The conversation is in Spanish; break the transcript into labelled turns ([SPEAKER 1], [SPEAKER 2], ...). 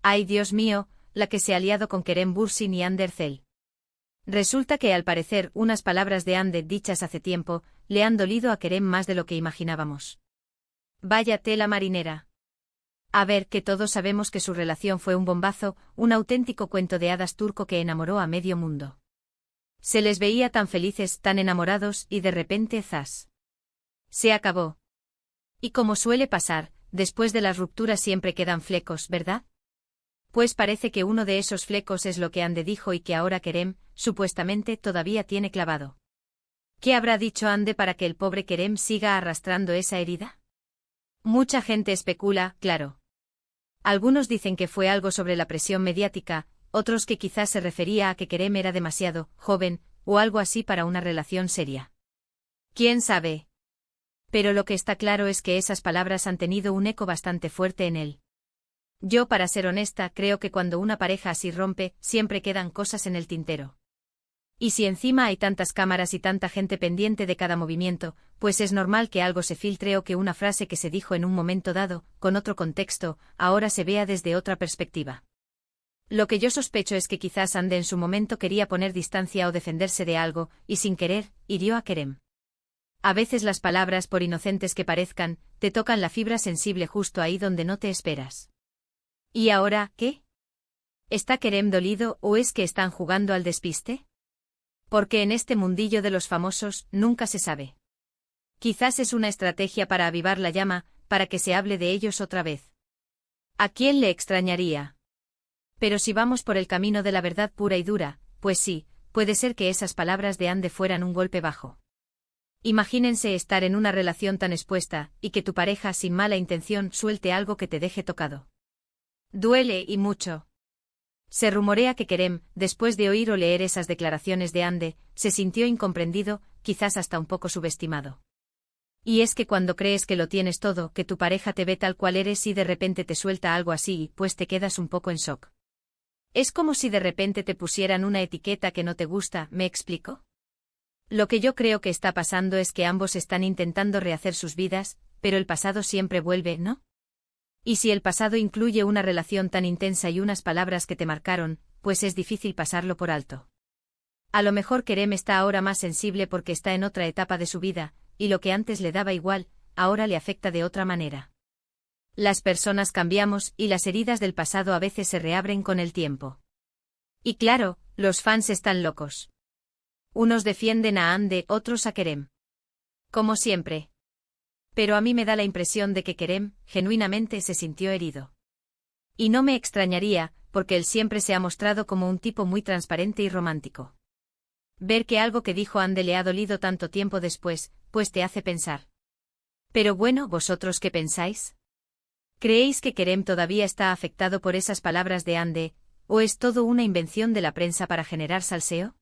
[SPEAKER 1] Ay, Dios mío, la que se ha liado con Kerem Bürsin y Ander Zel. Resulta que al parecer unas palabras de Ander dichas hace tiempo le han dolido a Kerem más de lo que imaginábamos. Vaya tela marinera. A ver, que todos sabemos que su relación fue un bombazo, un auténtico cuento de hadas turco que enamoró a medio mundo. Se les veía tan felices, tan enamorados, y de repente ¡zas! Se acabó. Y como suele pasar, después de las rupturas siempre quedan flecos, ¿verdad? Pues parece que uno de esos flecos es lo que Ande dijo y que ahora Kerem, supuestamente, todavía tiene clavado. ¿Qué habrá dicho Ande para que el pobre Kerem siga arrastrando esa herida? Mucha gente especula, claro. Algunos dicen que fue algo sobre la presión mediática, otros que quizás se refería a que Kerem era demasiado joven, o algo así para una relación seria. ¿Quién sabe? Pero lo que está claro es que esas palabras han tenido un eco bastante fuerte en él. Yo, para ser honesta, creo que cuando una pareja así rompe, siempre quedan cosas en el tintero. Y si encima hay tantas cámaras y tanta gente pendiente de cada movimiento, pues es normal que algo se filtre o que una frase que se dijo en un momento dado, con otro contexto, ahora se vea desde otra perspectiva. Lo que yo sospecho es que quizás Ande en su momento quería poner distancia o defenderse de algo, y sin querer, hirió a Kerem. A veces las palabras, por inocentes que parezcan, te tocan la fibra sensible justo ahí donde no te esperas. ¿Y ahora, qué? ¿Está Kerem dolido o es que están jugando al despiste? Porque en este mundillo de los famosos, nunca se sabe. Quizás es una estrategia para avivar la llama, para que se hable de ellos otra vez. ¿A quién le extrañaría? Pero si vamos por el camino de la verdad pura y dura, pues sí, puede ser que esas palabras de Ande fueran un golpe bajo. Imagínense estar en una relación tan expuesta, y que tu pareja sin mala intención suelte algo que te deje tocado. Duele y mucho. Se rumorea que Kerem, después de oír o leer esas declaraciones de Ande, se sintió incomprendido, quizás hasta un poco subestimado. Y es que cuando crees que lo tienes todo, que tu pareja te ve tal cual eres y de repente te suelta algo así, pues te quedas un poco en shock. Es como si de repente te pusieran una etiqueta que no te gusta, ¿me explico? Lo que yo creo que está pasando es que ambos están intentando rehacer sus vidas, pero el pasado siempre vuelve, ¿no? Y si el pasado incluye una relación tan intensa y unas palabras que te marcaron, pues es difícil pasarlo por alto. A lo mejor Kerem está ahora más sensible porque está en otra etapa de su vida, y lo que antes le daba igual, ahora le afecta de otra manera. Las personas cambiamos y las heridas del pasado a veces se reabren con el tiempo. Y claro, los fans están locos. Unos defienden a Ande, otros a Kerem. Como siempre. Pero a mí me da la impresión de que Kerem, genuinamente, se sintió herido. Y no me extrañaría, porque él siempre se ha mostrado como un tipo muy transparente y romántico. Ver que algo que dijo Ande le ha dolido tanto tiempo después, pues te hace pensar. Pero bueno, ¿vosotros qué pensáis? ¿Creéis que Kerem todavía está afectado por esas palabras de Ande, o es todo una invención de la prensa para generar salseo?